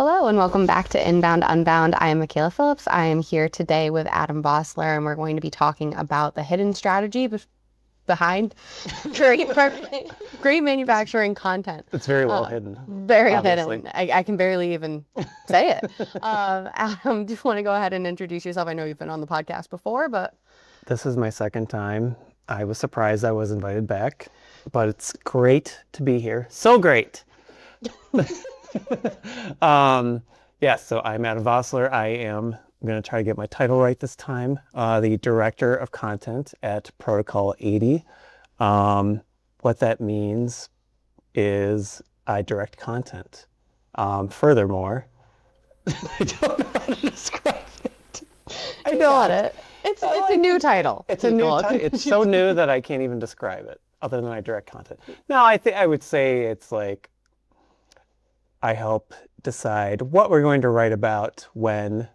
Hello and welcome back to Inbound Unbound. I am Michaela Phillips. I am here today with Adam Bossler, and we're going to be talking about the hidden strategy behind great manufacturing content. It's very well hidden. Very obviously. hidden. I can barely even say it. Adam, do you want to go ahead and introduce yourself? I know you've been on the podcast before, but This is my second time. I was surprised I was invited back, but it's great to be here. So great. So I'm Adam Vossler. I'm going to try to get my title right this time. The Director of Content at Protocol 80. What that means is I direct content. Furthermore, I don't know how to describe it. I got it. It's a new title. It's a new title. It's so new that I can't even describe it other than I direct content. No, I think I would say it's like I help decide what we're going to write about when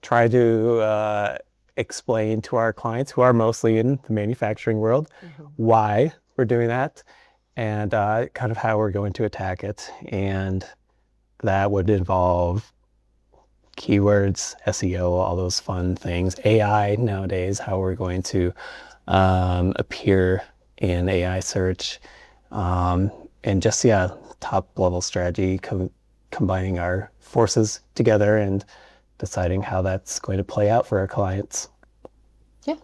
try to explain to our clients who are mostly in the manufacturing world why we're doing that and kind of how we're going to attack it. And that would involve keywords, SEO, all those fun things, AI nowadays, how we're going to appear in AI search, and just, top level strategy, combining our forces together and deciding how that's going to play out for our clients. Yeah,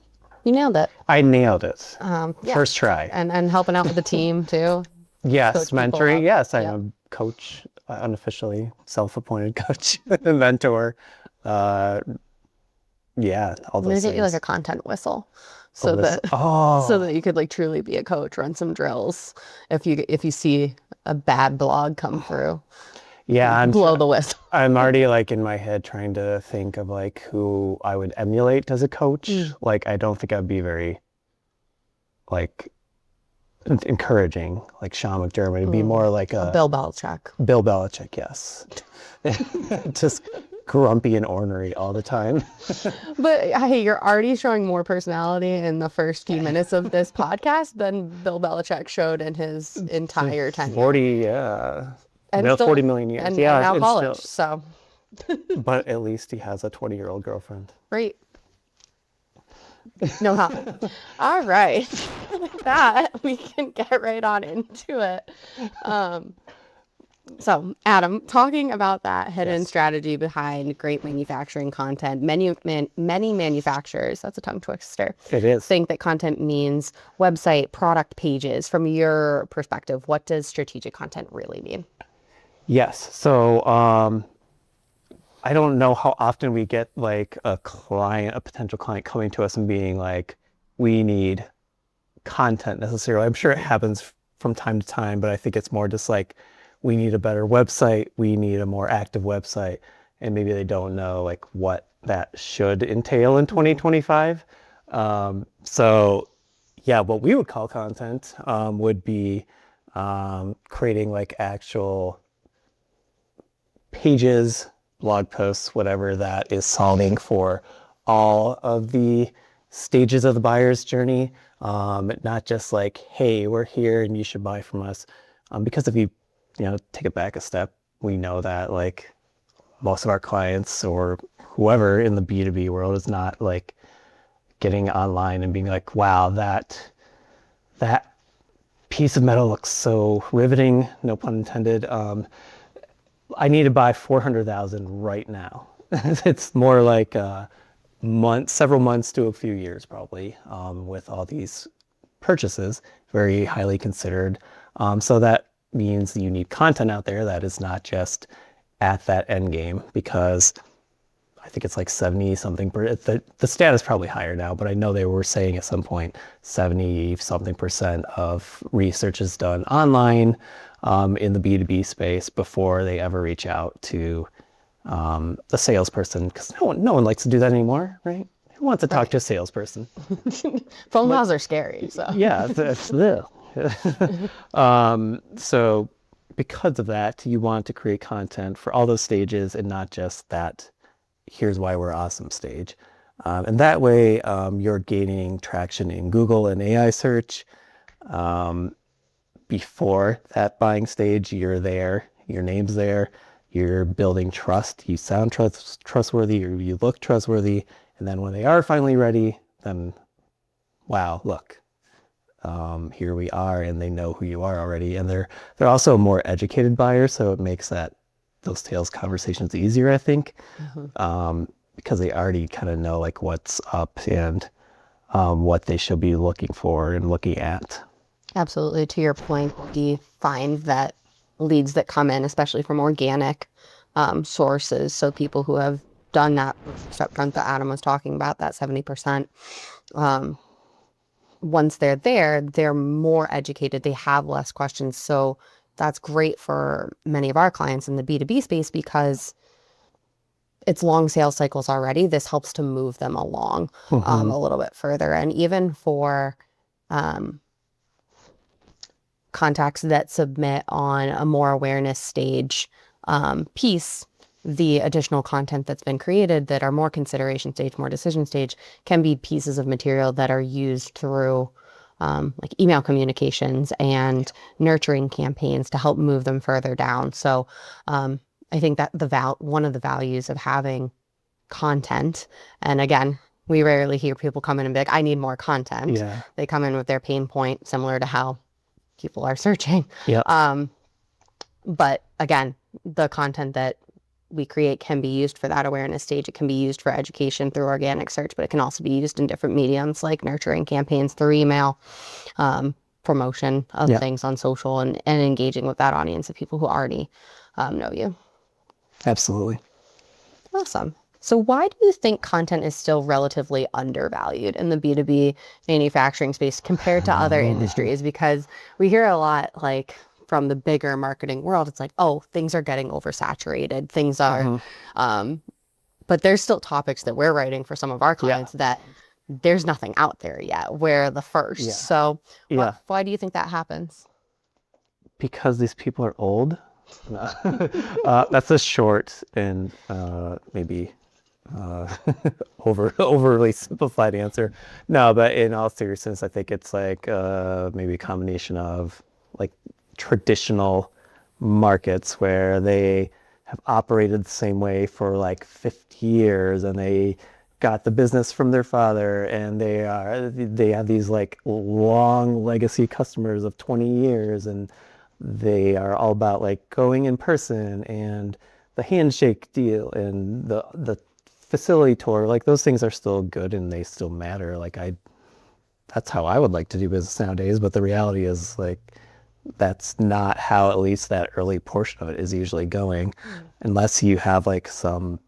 you nailed it. I nailed it. Yeah. First try. And helping out with the team too. Yes, mentoring. Yes, I'm Yep. a coach, unofficially self-appointed coach, mentor. All I'm those gonna get you like things. a content whistle, so This- that oh, so that you could like truly be a coach, run some drills. If you see a bad blog come through, yeah, blow the whistle. I'm already like in my head trying to think of like who I would emulate as a coach. Like, I don't think I'd be very like encouraging, like Sean McDermott. It'd be more like a Bill Belichick. Bill Belichick, yes. Just grumpy and ornery all the time. But hey, you're already showing more personality in the first few minutes of this podcast than Bill Belichick showed in his entire tenure. 40, yeah. And About still- 40 million years. And yeah, now and college. still- So but at least he has a 20-year-old girlfriend. great. No comment. All right. With that, we can get right on into it. So, Adam, talking about that hidden strategy behind great manufacturing content, many manufacturers, that's a tongue twister, It is. think that content means website, product pages. From your perspective, what does strategic content really mean? Yes. So I don't know how often we get like a potential client coming to us and being like, we need content necessarily. I'm sure it happens from time to time, but I think it's more just like, we need a better website. We need a more active website. And maybe they don't know like what that should entail in 2025. What we would call content would be creating like actual pages, blog posts, whatever that is solving for all of the stages of the buyer's journey. Not just like, hey, we're here and you should buy from us. Because if you take it back a step, we know that like most of our clients or whoever in the B2B world is not like getting online and being like, wow, that piece of metal looks so riveting, no pun intended. I need to buy 400,000 right now. It's more like several months to a few years probably, with all these purchases, very highly considered. So that means you need content out there that is not just at that end game, because I think it's like 70 something the stat is probably higher now, but I know they were saying at some point 70 something percent of research is done online in the B2B space before they ever reach out to the salesperson, because no one likes to do that anymore, right? Who wants to talk to a salesperson? Phone calls are scary. So Yeah, that's so because of that, you want to create content for all those stages and not just that here's why we're awesome stage. And that way you're gaining traction in Google and AI search. Before that buying stage, you're there, your name's there, you're building trust. You sound trustworthy, or you look trustworthy, and then when they are finally ready, then wow, look, here we are, and they know who you are already, and they're also more educated buyers, so it makes those sales conversations easier, I think, because they already kind of know like what's up and what they should be looking for and looking at. Absolutely. To your point, we find that leads that come in, especially from organic sources, so people who have done that upfront that Adam was talking about, that 70%, once they're there, they're more educated, they have less questions. So that's great for many of our clients in the B2B space because it's long sales cycles already. This helps to move them along a little bit further. And even for contacts that submit on a more awareness stage piece, the additional content that's been created that are more consideration stage, more decision stage, can be pieces of material that are used through like email communications and nurturing campaigns to help move them further down. So I think that one of the values of having content, and again, we rarely hear people come in and be like, I need more content. Yeah. They come in with their pain point, similar to how people are searching. Yep. But again, the content that we create can be used for that awareness stage. It can be used for education through organic search, but it can also be used in different mediums like nurturing campaigns through email, promotion of things on social, and engaging with that audience of people who already know you. Absolutely. Awesome. So why do you think content is still relatively undervalued in the B2B manufacturing space compared to other industries? Because we hear a lot like from the bigger marketing world, it's like, oh, things are getting oversaturated. Things are, but there's still topics that we're writing for some of our clients that there's nothing out there yet. We're the first. Yeah. So why do you think that happens? Because these people are old. That's a short and maybe overly simplified answer. No, but in all seriousness, I think it's like maybe a combination of like traditional markets where they have operated the same way for like 50 years, and they got the business from their father, and they have these like long legacy customers of 20 years, and they are all about like going in person and the handshake deal and the facility tour. Like those things are still good and they still matter. That's how I would like to do business nowadays, but the reality is like that's not how at least that early portion of it is usually going, unless you have like some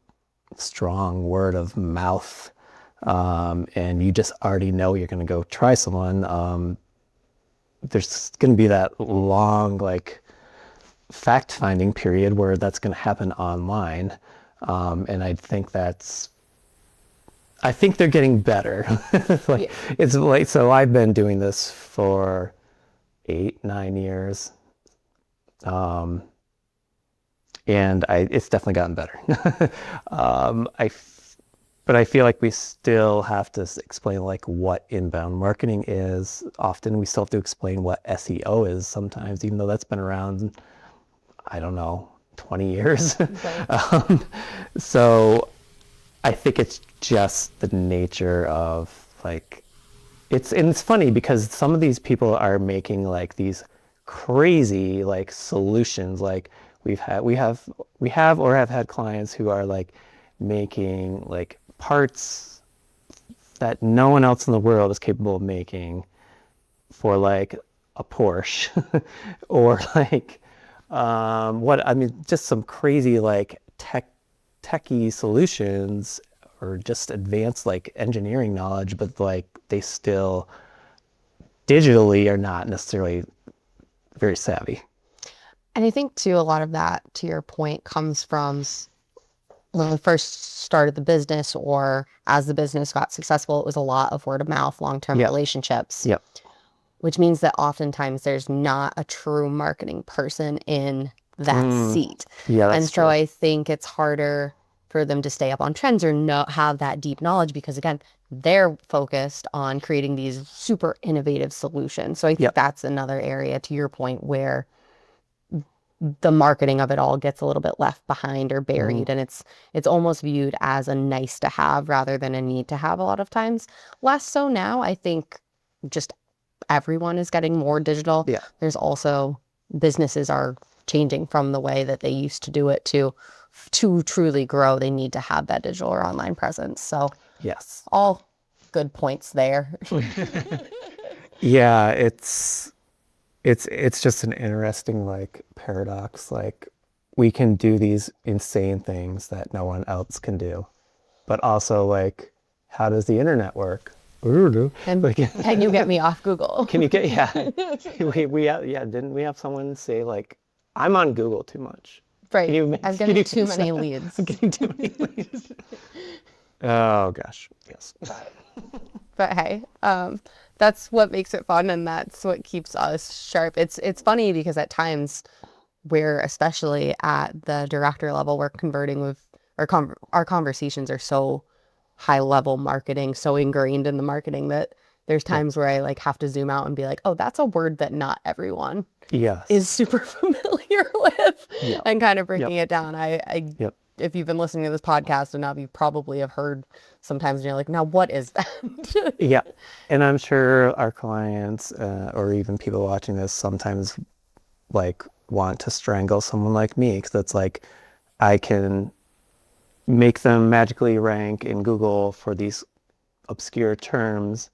strong word of mouth, and you just already know you're going to go try someone. There's going to be that long like fact-finding period where that's going to happen online, and I think they're getting better. It's like, so I've been doing this for 8-9 years, and it's definitely gotten better. But I feel like we still have to explain like what inbound marketing is. Often we still have to explain what SEO is sometimes, even though that's been around, I don't know, 20 years. So I think it's just the nature of like, it's funny because some of these people are making like these crazy like solutions. Like we have or have had clients who are like making like parts that no one else in the world is capable of making for like a Porsche or like just some crazy like techie solutions, or just advanced like engineering knowledge, but like they still digitally are not necessarily very savvy. And I think too, a lot of that, to your point, comes from when we first started the business, or as the business got successful, it was a lot of word of mouth, long-term relationships. Yep. Which means that oftentimes there's not a true marketing person in that seat. Yeah, that's and so true. I think it's harder for them to stay up on trends or have that deep knowledge, because again, they're focused on creating these super innovative solutions. So I think that's another area, to your point, where the marketing of it all gets a little bit left behind or buried, and it's almost viewed as a nice to have rather than a need to have a lot of times. Less so now. I think just everyone is getting more digital. Yeah. There's also businesses are changing from the way that they used to do it to truly grow. They need to have that digital or online presence. So Yes. all good points there. Yeah, it's just an interesting like paradox. Like we can do these insane things that no one else can do, but also like, how does the internet work? And Like, can you get me off Google? can you get yeah, didn't we have someone say like, I'm on Google too much? Right. You I was can getting you too fix many that? leads. I'm getting too many leads. Oh gosh, yes. But hey, that's what makes it fun, and that's what keeps us sharp. It's funny because at times we're, especially at the director level, we're converting with our conversations are so high level marketing, so ingrained in the marketing that there's times where I like have to zoom out and be like, oh, that's a word that not everyone Yes. is super familiar with, Yep. and kind of breaking Yep. it down. I Yep. if you've been listening to this podcast enough, you probably have heard sometimes and you're like, now what is that? Yeah. And I'm sure our clients or even people watching this sometimes like want to strangle someone like me, because it's like I can make them magically rank in Google for these obscure terms,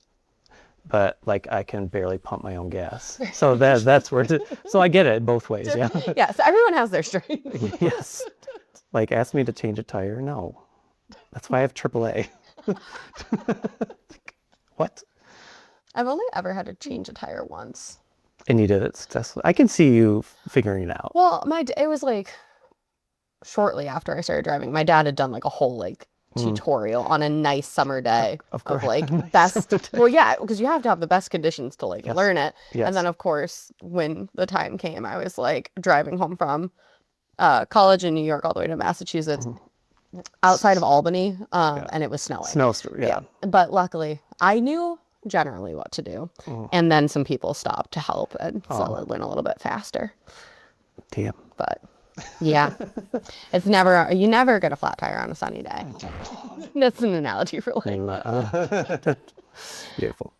but like I can barely pump my own gas. So that's where so I get it both ways. Yeah. Yeah, so everyone has their strengths. Yes. Like ask me to change a tire. No. That's why I have AAA. What? I've only ever had to change a tire once. And you did it successfully. I can see you figuring it out. Well, it was like shortly after I started driving. My dad had done like a whole like tutorial on a nice summer day Of course. like Nice best. summer day. Well, yeah, because you have to have the best conditions to like Yes. learn it. Yes. And then of course, when the time came, I was like driving home from college in New York all the way to Massachusetts, outside of Albany, and it was snowing. Snowstorm. Yeah. But luckily, I knew generally what to do, and then some people stopped to help, and so it went a little bit faster. Damn. But yeah, you never get a flat tire on a sunny day. That's an analogy for life. Beautiful.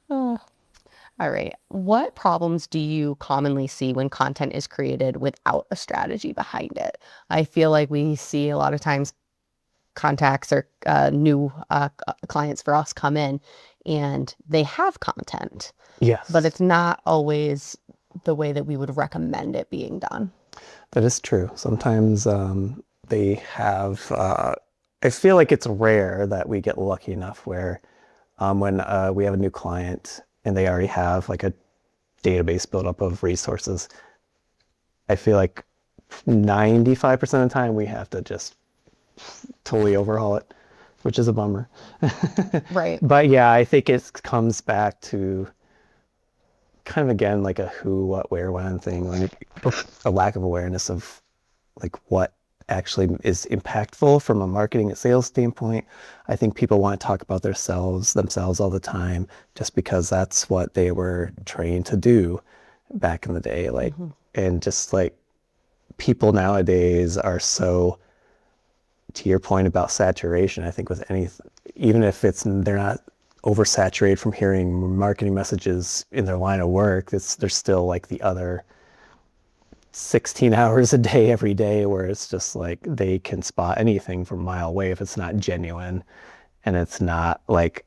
All right. What problems do you commonly see when content is created without a strategy behind it? I feel like we see a lot of times contacts or new clients for us come in and they have content, Yes. but it's not always the way that we would recommend it being done. That is true. Sometimes they have, I feel like it's rare that we get lucky enough where when we have a new client and they already have like a database built up of resources, I feel like 95% of the time we have to just totally overhaul it, which is a bummer. Right. But yeah, I think it comes back to kind of again like a who, what, where, when thing, like a lack of awareness of like what actually is impactful from a marketing and sales standpoint. I think people want to talk about themselves all the time just because that's what they were trained to do back in the day. Like, and just like people nowadays are so, to your point about saturation, I think with anything, even if they're not oversaturated from hearing marketing messages in their line of work, there's still like the other 16 hours a day every day where it's just like they can spot anything from a mile away if it's not genuine and it's not like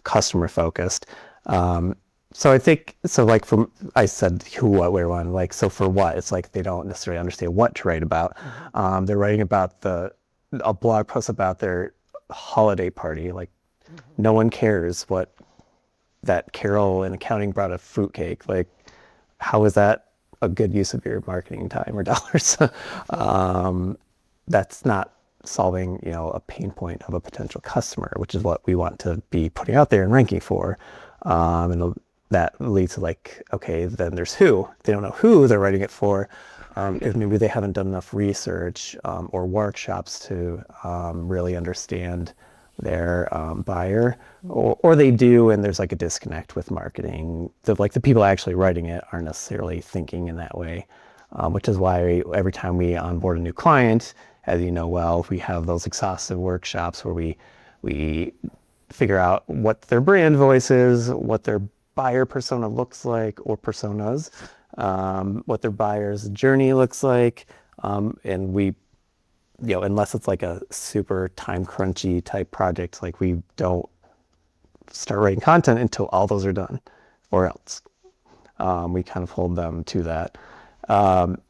customer focused. So I think, so like from, I said who, what, where, when, like, so for what, it's like they don't necessarily understand what to write about. They're writing about a blog post about their holiday party. Like no one cares what that Carol in accounting brought a fruitcake. Like, how is that a good use of your marketing time or dollars? That's not solving, a pain point of a potential customer, which is what we want to be putting out there and ranking for. And that leads to like, okay, then there's who. They don't know who they're writing it for. If maybe they haven't done enough research or workshops to really understand their buyer, or they do and there's like a disconnect with marketing. The people actually writing it aren't necessarily thinking in that way. which is why every time we onboard a new client, as you know well, we have those exhaustive workshops where we figure out what their brand voice is, what their buyer persona looks like or personas, what their buyer's journey looks like, and we, unless it's like a super time crunchy type project, like we don't start writing content until all those are done, or else we kind of hold them to that. And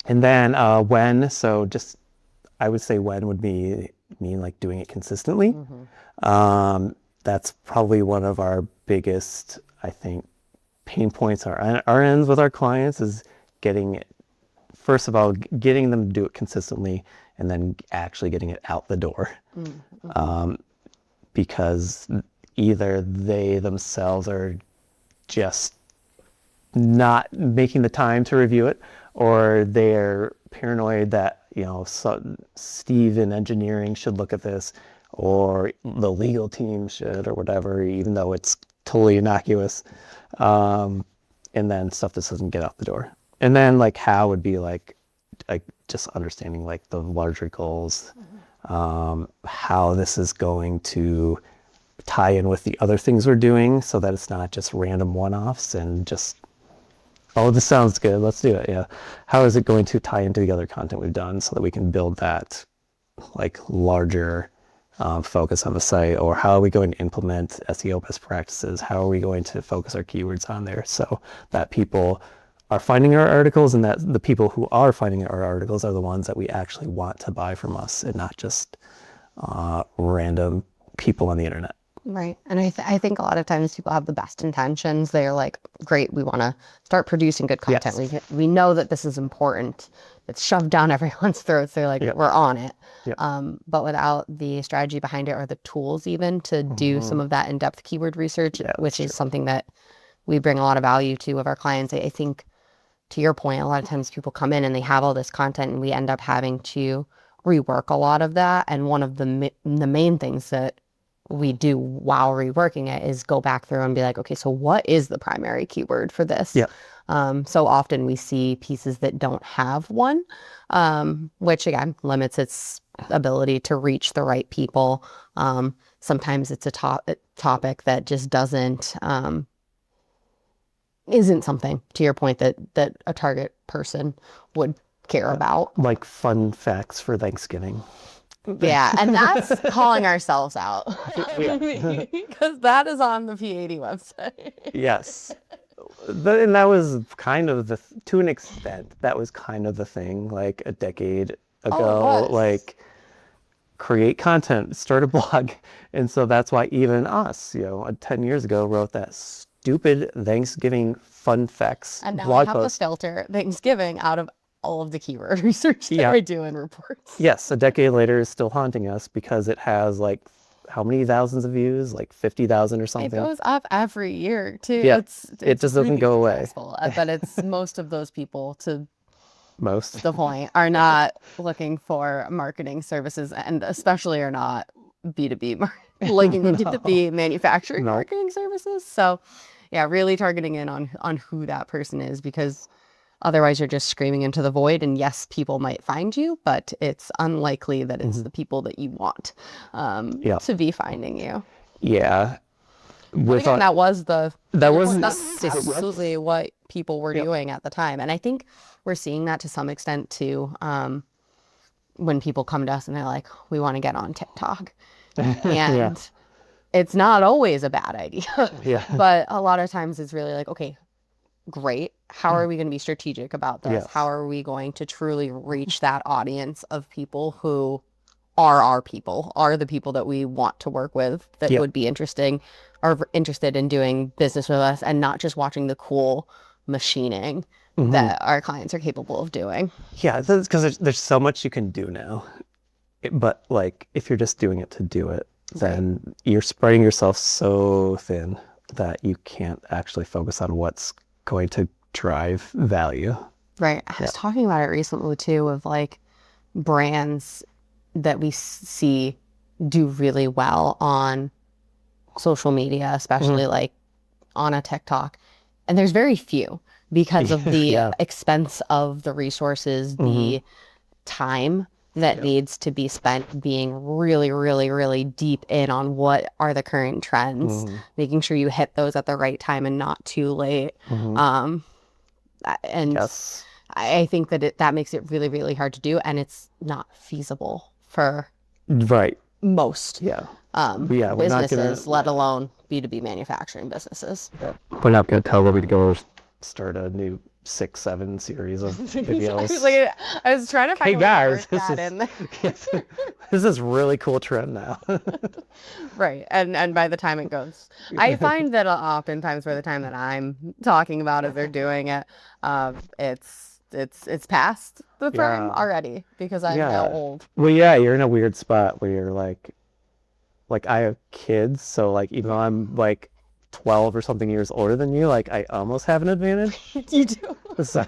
then when, so just I would say when would mean like doing it consistently. That's probably one of our biggest, I think, pain points our ends with our clients is getting it, first of all, getting them to do it consistently and then actually getting it out the door. Because either they themselves are just not making the time to review it, or they're paranoid that, Steve in engineering should look at this, or the legal team should, or whatever, even though it's totally innocuous. And then stuff just doesn't get out the door. And then like how would be like just understanding like the larger goals, how this is going to tie in with the other things we're doing so that it's not just random one-offs and just, oh, this sounds good, let's do it. Yeah. How is it going to tie into the other content we've done so that we can build that like larger focus on the site? Or how are we going to implement SEO best practices? How are we going to focus our keywords on there so that people are finding our articles, and that the people who are finding our articles are the ones that we actually want to buy from us, and not just random people on the internet. Right. And I think a lot of times people have the best intentions. They're like, great, we want to start producing good content. Yes. We know that this is important. It's shoved down everyone's throats. They're like, we're on it. But without the strategy behind it or the tools even to do some of that in-depth keyword research, which is something that we bring a lot of value to with our clients. I think, to your point, a lot of times people come in and they have all this content and we end up having to rework a lot of that. And one of the main things that we do while reworking it is go back through and be like, okay, so what is the primary keyword for this? So often we see pieces that don't have one, which again limits its ability to reach the right people. Sometimes it's a topic that just isn't something, to your point, that a target person would care about. Like fun facts for Thanksgiving. Yeah, and that's calling ourselves out. Because that is on the P80 website. Yes. And that was kind of to an extent, that was kind of the thing like a decade ago, like create content, start a blog. And so that's why even us, 10 years ago wrote that stupid Thanksgiving fun facts and now blog we have post. to filter Thanksgiving out of all of the keyword research that we do in reports. Yes, a decade later is still haunting us because it has like how many thousands of views? Like 50,000 or something. It goes up every year too. Yeah, It's it just doesn't go away. But it's most of those people, to most the point, are not looking for marketing services, and especially are not B2B looking into B2B manufacturing marketing services. So yeah, really targeting in on who that person is, because otherwise you're just screaming into the void. And yes, people might find you, but it's unlikely that it's the people that you want to be finding you. Yeah. Again, that wasn't absolutely what people were doing at the time. And I think we're seeing that to some extent too, when people come to us and they're like, we want to get on TikTok. And it's not always a bad idea. But a lot of times it's really like, okay, great. How are we going to be strategic about this? How are we going to truly reach that audience of people who are our people, are the people that we want to work with, that would be interested in doing business with us, and not just watching the cool machining that our clients are capable of doing. Yeah, because there's so much you can do now. But like, if you're just doing it to do it, then you're spreading yourself so thin that you can't actually focus on what's going to drive value. Right. I was talking about it recently too, of like brands that we see do really well on social media, especially like on a TikTok. And there's very few. because of the Yeah. expense of the resources, the time that needs to be spent being really, really, really deep in on what are the current trends, making sure you hit those at the right time and not too late. Um, and Yes. I think that that makes it really, really hard to do, and it's not feasible for Right. most Yeah. Yeah, we're not gonna businesses, let alone B2B manufacturing businesses. we're not gonna tell Lily to go start a new 6-7 series of videos. I was trying to Hey find guys, that in there. yes, this is really cool trend now. Right. And by the time it goes, I find that oftentimes by the time that I'm talking about it, they're doing it, it's past the prime Yeah. already because I'm now Yeah. old. Well, yeah, you're in a weird spot where you're like I have kids, so like even though I'm like 12 or something years older than you, like I almost have an advantage. You do. So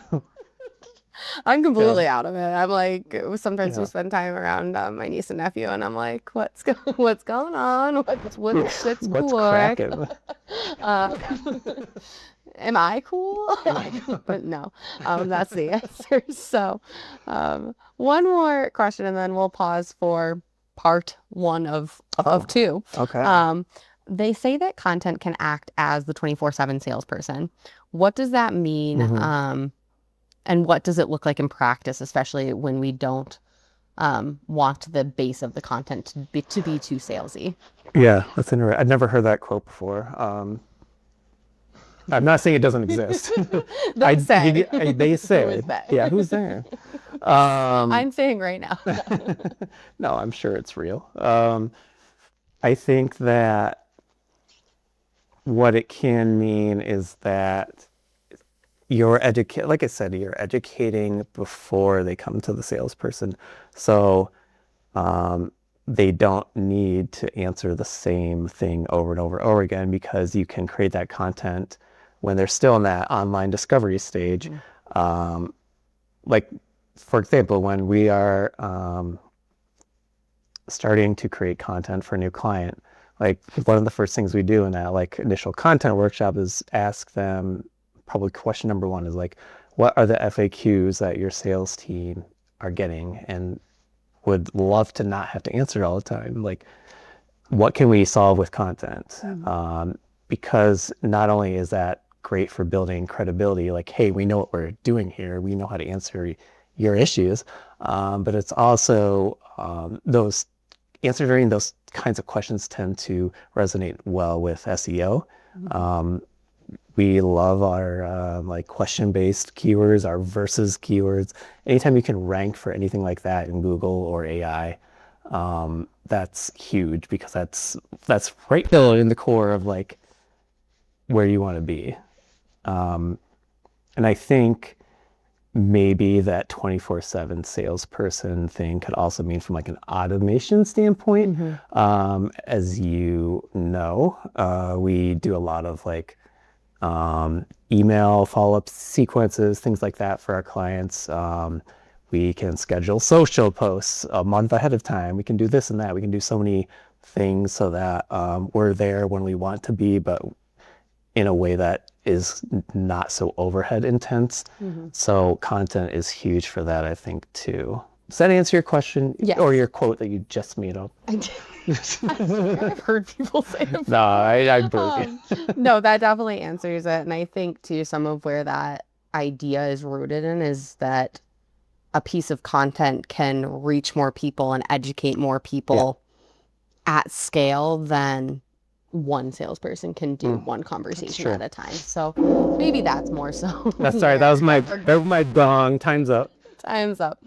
I'm completely yeah, out of it. I'm like, sometimes we yeah. spend time around my niece and nephew, and I'm like, what's going on? What's What's cool? Rick? cracking? Uh, am I cool? But no, that's the answer. So, one more question, and then we'll pause for part one of two. Okay. They say that content can act as the 24/7 salesperson. What does that mean? And what does it look like in practice, especially when we don't want the base of the content to be too salesy? Yeah, that's interesting. I'd never heard that quote before. I'm not saying it doesn't exist. They say. They Who say. is they? Yeah, who's there? I'm saying right now. No, I'm sure it's real. I think that what it can mean is that like I said, you're educating before they come to the salesperson. So they don't need to answer the same thing over and over and over again because you can create that content when they're still in that online discovery stage. Like, for example, when we are starting to create content for a new client, like one of the first things we do in that like initial content workshop is ask them, probably question number one is like, what are the FAQs that your sales team are getting and would love to not have to answer all the time? Like, what can we solve with content? Because not only is that great for building credibility, like, hey, we know what we're doing here, we know how to answer your issues, but it's also those answering those kinds of questions tend to resonate well with SEO. We love our like question-based keywords, our versus keywords. Anytime you can rank for anything like that in Google or AI, that's huge because that's right there in the core of like where you want to be. And I think maybe that 24/7 salesperson thing could also mean from like an automation standpoint. As you know, we do a lot of like email follow-up sequences, things like that for our clients. We can schedule social posts a month ahead of time. We can do this and that. We can do so many things so that we're there when we want to be, but in a way that is not so overhead intense. So content is huge for that, I think, too. Does that answer your question? Yes. Or your quote that you just made up? I've heard people say it. No, I broke it. No, that definitely answers it. And I think, too, some of where that idea is rooted in is that a piece of content can reach more people and educate more people at scale than one salesperson can do one conversation at a time. So maybe that's more so. That's sorry. That was my gong. Time's up. Time's up.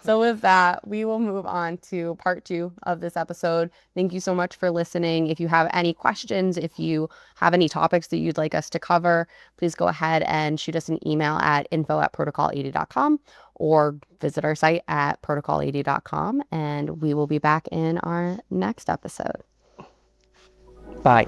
So with that, we will move on to part two of this episode. Thank you so much for listening. If you have any questions, if you have any topics that you'd like us to cover, please go ahead and shoot us an email at info@protocol80.com or visit our site at protocol80.com, and we will be back in our next episode. Bye.